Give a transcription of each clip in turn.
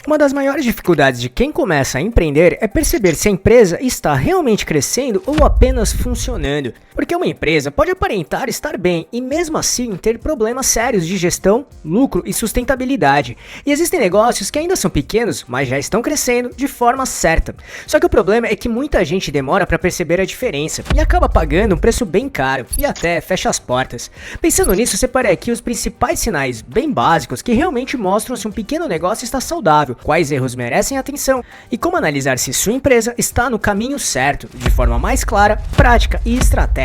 Uma das maiores dificuldades de quem começa a empreender é perceber se a empresa está realmente crescendo ou apenas funcionando. Porque uma empresa pode aparentar estar bem e mesmo assim ter problemas sérios de gestão, lucro e sustentabilidade. E existem negócios que ainda são pequenos, mas já estão crescendo de forma certa. Só que o problema é que muita gente demora para perceber a diferença e acaba pagando um preço bem caro e até fecha as portas. Pensando nisso, separei aqui os principais sinais bem básicos que realmente mostram se um pequeno negócio está saudável, quais erros merecem atenção e como analisar se sua empresa está no caminho certo, de forma mais clara, prática e estratégica.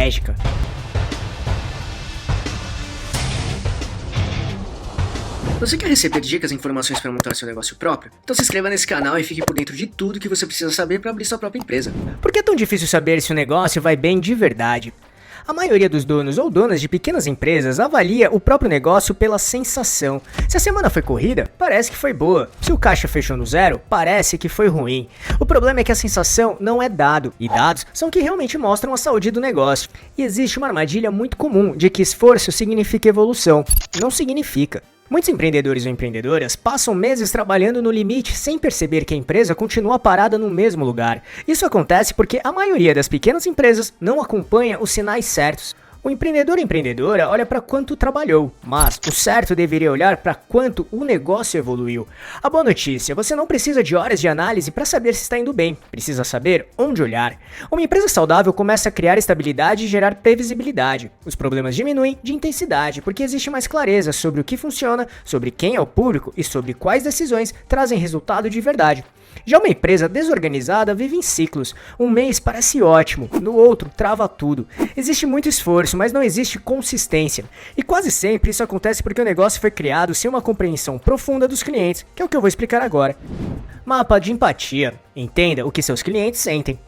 Você quer receber dicas e informações para montar seu negócio próprio? Então se inscreva nesse canal e fique por dentro de tudo que você precisa saber para abrir sua própria empresa. Por que é tão difícil saber se o negócio vai bem de verdade? A maioria dos donos ou donas de pequenas empresas avalia o próprio negócio pela sensação. Se a semana foi corrida, parece que foi boa. Se o caixa fechou no zero, parece que foi ruim. O problema é que a sensação não é dado, e dados são que realmente mostram a saúde do negócio. E existe uma armadilha muito comum de que esforço significa evolução. Não significa. Muitos empreendedores ou empreendedoras passam meses trabalhando no limite sem perceber que a empresa continua parada no mesmo lugar. Isso acontece porque a maioria das pequenas empresas não acompanha os sinais certos. O empreendedor ou empreendedora olha para quanto trabalhou, mas o certo deveria olhar para quanto o negócio evoluiu. A boa notícia, você não precisa de horas de análise para saber se está indo bem, precisa saber onde olhar. Uma empresa saudável começa a criar estabilidade e gerar previsibilidade. Os problemas diminuem de intensidade, porque existe mais clareza sobre o que funciona, sobre quem é o público e sobre quais decisões trazem resultado de verdade. Já uma empresa desorganizada vive em ciclos. Um mês parece ótimo, no outro trava tudo. Existe muito esforço, mas não existe consistência. E quase sempre isso acontece porque o negócio foi criado sem uma compreensão profunda dos clientes, que é o que eu vou explicar agora. Mapa de empatia. Entenda o que seus clientes sentem.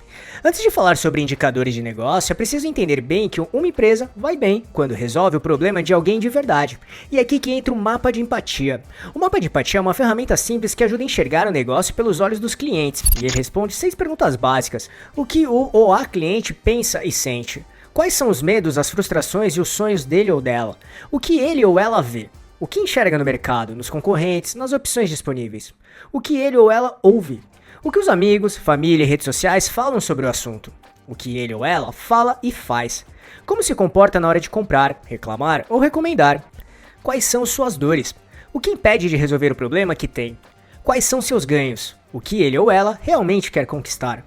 Antes de falar sobre indicadores de negócio, é preciso entender bem que uma empresa vai bem quando resolve o problema de alguém de verdade. E é aqui que entra o mapa de empatia. O mapa de empatia é uma ferramenta simples que ajuda a enxergar o negócio pelos olhos dos clientes. E ele responde 6 perguntas básicas. O que o ou a cliente pensa e sente? Quais são os medos, as frustrações e os sonhos dele ou dela? O que ele ou ela vê? O que enxerga no mercado, nos concorrentes, nas opções disponíveis? O que ele ou ela ouve? O que os amigos, família e redes sociais falam sobre o assunto? O que ele ou ela fala e faz? Como se comporta na hora de comprar, reclamar ou recomendar? Quais são suas dores? O que impede de resolver o problema que tem? Quais são seus ganhos? O que ele ou ela realmente quer conquistar?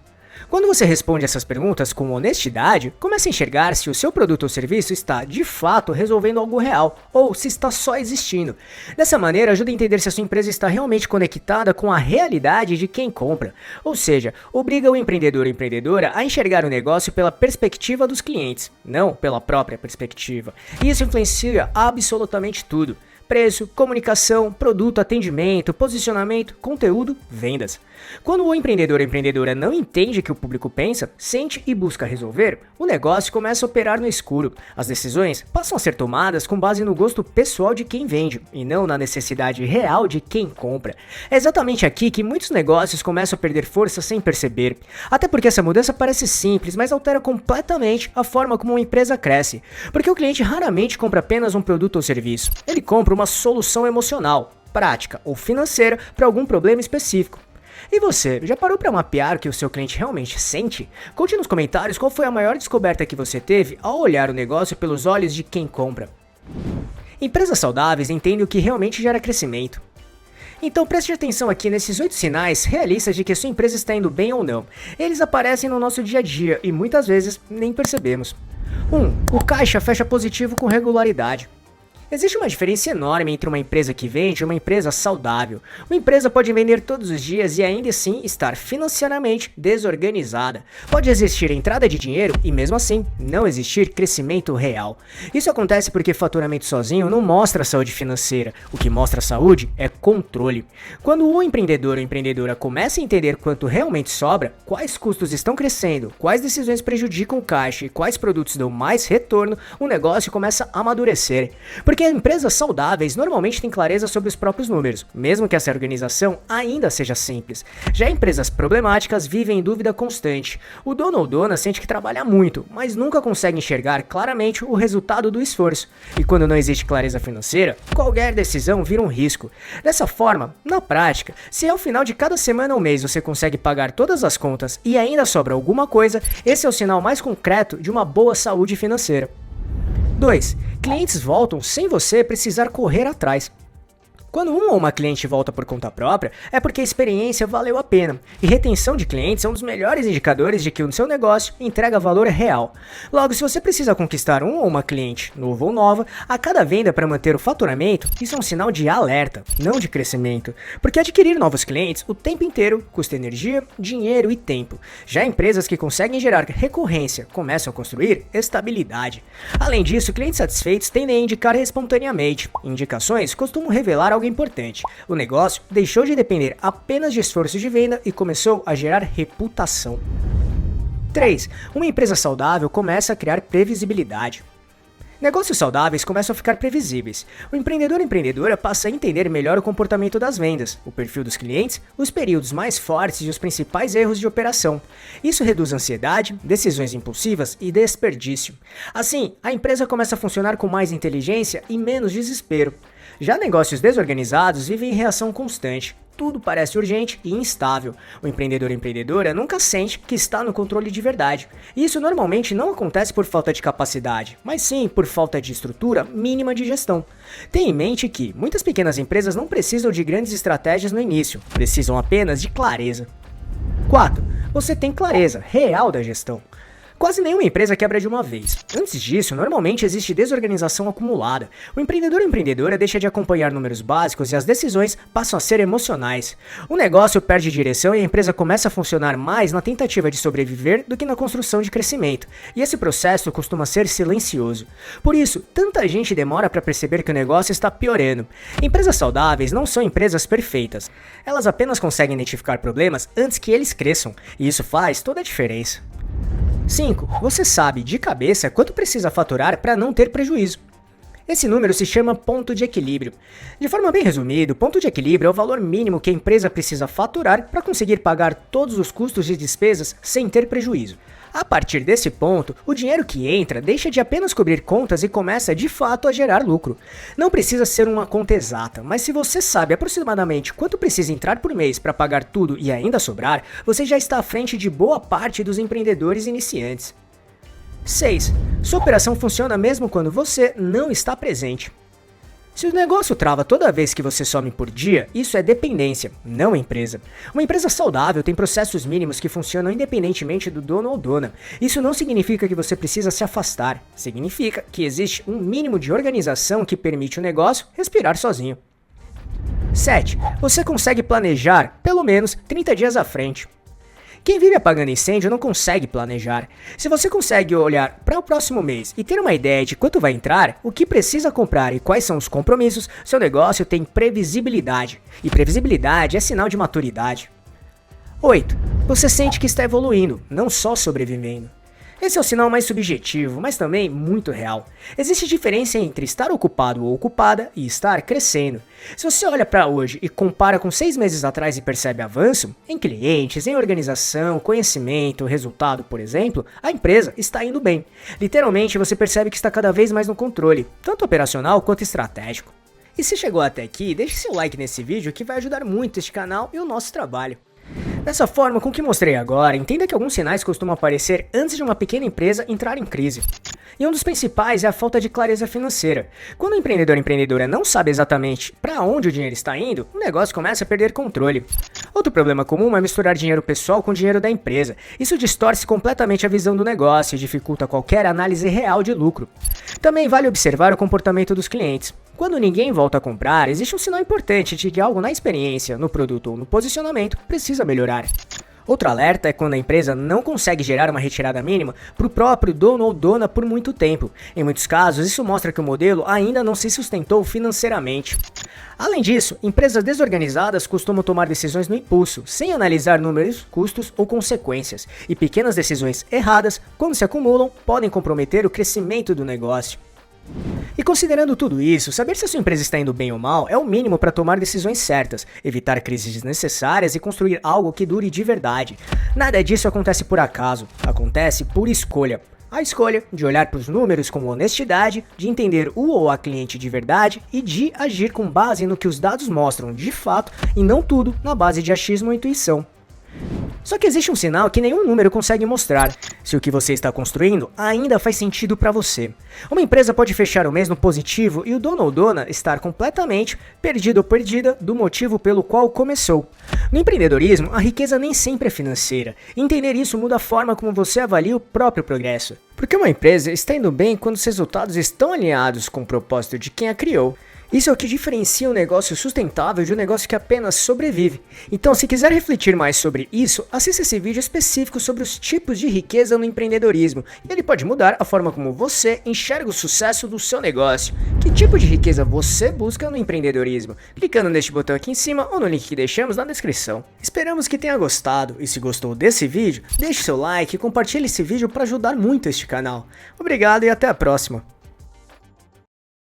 Quando você responde essas perguntas com honestidade, comece a enxergar se o seu produto ou serviço está, de fato, resolvendo algo real, ou se está só existindo. Dessa maneira, ajuda a entender se a sua empresa está realmente conectada com a realidade de quem compra. Ou seja, obriga o empreendedor ou empreendedora a enxergar o negócio pela perspectiva dos clientes, não pela própria perspectiva. E isso influencia absolutamente tudo. Preço, comunicação, produto, atendimento, posicionamento, conteúdo, vendas. Quando o empreendedor ou empreendedora não entende o que o público pensa, sente e busca resolver, o negócio começa a operar no escuro. As decisões passam a ser tomadas com base no gosto pessoal de quem vende, e não na necessidade real de quem compra. É exatamente aqui que muitos negócios começam a perder força sem perceber. Até porque essa mudança parece simples, mas altera completamente a forma como uma empresa cresce. Porque o cliente raramente compra apenas um produto ou serviço. Ele compra uma solução emocional, prática ou financeira para algum problema específico. E você, já parou para mapear o que o seu cliente realmente sente? Conte nos comentários qual foi a maior descoberta que você teve ao olhar o negócio pelos olhos de quem compra. Empresas saudáveis entendem o que realmente gera crescimento. Então preste atenção aqui nesses 8 sinais realistas de que a sua empresa está indo bem ou não. Eles aparecem no nosso dia a dia e muitas vezes nem percebemos. 1. O caixa fecha positivo com regularidade. Existe uma diferença enorme entre uma empresa que vende e uma empresa saudável. Uma empresa pode vender todos os dias e ainda assim estar financeiramente desorganizada. Pode existir entrada de dinheiro e mesmo assim não existir crescimento real. Isso acontece porque faturamento sozinho não mostra saúde financeira. O que mostra saúde é controle. Quando o empreendedor ou empreendedora começa a entender quanto realmente sobra, quais custos estão crescendo, quais decisões prejudicam o caixa e quais produtos dão mais retorno, o negócio começa a amadurecer. Porque Porque empresas saudáveis normalmente têm clareza sobre os próprios números, mesmo que essa organização ainda seja simples. Já empresas problemáticas vivem em dúvida constante. O dono ou dona sente que trabalha muito, mas nunca consegue enxergar claramente o resultado do esforço. E quando não existe clareza financeira, qualquer decisão vira um risco. Dessa forma, na prática, se ao final de cada semana ou mês você consegue pagar todas as contas e ainda sobra alguma coisa, esse é o sinal mais concreto de uma boa saúde financeira. 2. Clientes voltam sem você precisar correr atrás. Quando um ou uma cliente volta por conta própria, é porque a experiência valeu a pena, e retenção de clientes é um dos melhores indicadores de que o seu negócio entrega valor real. Logo, se você precisa conquistar um ou uma cliente, novo ou nova, a cada venda para manter o faturamento, isso é um sinal de alerta, não de crescimento, porque adquirir novos clientes o tempo inteiro custa energia, dinheiro e tempo. Já empresas que conseguem gerar recorrência começam a construir estabilidade. Além disso, clientes satisfeitos tendem a indicar espontaneamente. Indicações costumam revelar algo importante. O negócio deixou de depender apenas de esforço de venda e começou a gerar reputação. 3. Uma empresa saudável começa a criar previsibilidade. Negócios saudáveis começam a ficar previsíveis. O empreendedor ou empreendedora passa a entender melhor o comportamento das vendas, o perfil dos clientes, os períodos mais fortes e os principais erros de operação. Isso reduz ansiedade, decisões impulsivas e desperdício. Assim, a empresa começa a funcionar com mais inteligência e menos desespero. Já negócios desorganizados vivem em reação constante. Tudo parece urgente e instável. O empreendedor ou empreendedora nunca sente que está no controle de verdade. E isso normalmente não acontece por falta de capacidade, mas sim por falta de estrutura mínima de gestão. Tenha em mente que muitas pequenas empresas não precisam de grandes estratégias no início, precisam apenas de clareza. 4. Você tem clareza real da gestão. Quase nenhuma empresa quebra de uma vez. Antes disso, normalmente existe desorganização acumulada. O empreendedor ou empreendedora deixa de acompanhar números básicos e as decisões passam a ser emocionais. O negócio perde direção e a empresa começa a funcionar mais na tentativa de sobreviver do que na construção de crescimento. E esse processo costuma ser silencioso. Por isso, tanta gente demora para perceber que o negócio está piorando. Empresas saudáveis não são empresas perfeitas. Elas apenas conseguem identificar problemas antes que eles cresçam. E isso faz toda a diferença. 5. Você sabe de cabeça quanto precisa faturar para não ter prejuízo. Esse número se chama ponto de equilíbrio. De forma bem resumida, o ponto de equilíbrio é o valor mínimo que a empresa precisa faturar para conseguir pagar todos os custos e despesas sem ter prejuízo. A partir desse ponto, o dinheiro que entra deixa de apenas cobrir contas e começa de fato a gerar lucro. Não precisa ser uma conta exata, mas se você sabe aproximadamente quanto precisa entrar por mês para pagar tudo e ainda sobrar, você já está à frente de boa parte dos empreendedores iniciantes. 6. Sua operação funciona mesmo quando você não está presente. Se o negócio trava toda vez que você some por dia, isso é dependência, não empresa. Uma empresa saudável tem processos mínimos que funcionam independentemente do dono ou dona. Isso não significa que você precisa se afastar, significa que existe um mínimo de organização que permite o negócio respirar sozinho. 7. Você consegue planejar pelo menos 30 dias à frente. Quem vive apagando incêndio não consegue planejar. Se você consegue olhar para o próximo mês e ter uma ideia de quanto vai entrar, o que precisa comprar e quais são os compromissos, seu negócio tem previsibilidade. E previsibilidade é sinal de maturidade. 8. Você sente que está evoluindo, não só sobrevivendo. Esse é o sinal mais subjetivo, mas também muito real. Existe diferença entre estar ocupado ou ocupada e estar crescendo. Se você olha para hoje e compara com 6 meses atrás e percebe avanço, em clientes, em organização, conhecimento, resultado, por exemplo, a empresa está indo bem. Literalmente, você percebe que está cada vez mais no controle, tanto operacional quanto estratégico. E se chegou até aqui, deixe seu like nesse vídeo que vai ajudar muito este canal e o nosso trabalho. Dessa forma, com o que mostrei agora, entenda que alguns sinais costumam aparecer antes de uma pequena empresa entrar em crise. E um dos principais é a falta de clareza financeira. Quando o empreendedor ou empreendedora não sabe exatamente para onde o dinheiro está indo, o negócio começa a perder controle. Outro problema comum é misturar dinheiro pessoal com dinheiro da empresa. Isso distorce completamente a visão do negócio e dificulta qualquer análise real de lucro. Também vale observar o comportamento dos clientes. Quando ninguém volta a comprar, existe um sinal importante de que algo na experiência, no produto ou no posicionamento precisa melhorar. Outro alerta é quando a empresa não consegue gerar uma retirada mínima para o próprio dono ou dona por muito tempo. Em muitos casos, isso mostra que o modelo ainda não se sustentou financeiramente. Além disso, empresas desorganizadas costumam tomar decisões no impulso, sem analisar números, custos ou consequências, e pequenas decisões erradas, quando se acumulam, podem comprometer o crescimento do negócio. E considerando tudo isso, saber se a sua empresa está indo bem ou mal é o mínimo para tomar decisões certas, evitar crises desnecessárias e construir algo que dure de verdade. Nada disso acontece por acaso, acontece por escolha. A escolha de olhar para os números com honestidade, de entender o ou a cliente de verdade e de agir com base no que os dados mostram de fato e não tudo na base de achismo ou intuição. Só que existe um sinal que nenhum número consegue mostrar, se o que você está construindo ainda faz sentido para você. Uma empresa pode fechar o mês no positivo e o dono ou dona estar completamente perdido ou perdida do motivo pelo qual começou. No empreendedorismo, a riqueza nem sempre é financeira. Entender isso muda a forma como você avalia o próprio progresso. Porque uma empresa está indo bem quando os resultados estão alinhados com o propósito de quem a criou. Isso é o que diferencia um negócio sustentável de um negócio que apenas sobrevive. Então, se quiser refletir mais sobre isso, assista esse vídeo específico sobre os tipos de riqueza no empreendedorismo. E ele pode mudar a forma como você enxerga o sucesso do seu negócio. Que tipo de riqueza você busca no empreendedorismo? Clicando neste botão aqui em cima ou no link que deixamos na descrição. Esperamos que tenha gostado e se gostou desse vídeo, deixe seu like e compartilhe esse vídeo para ajudar muito este canal. Obrigado e até a próxima.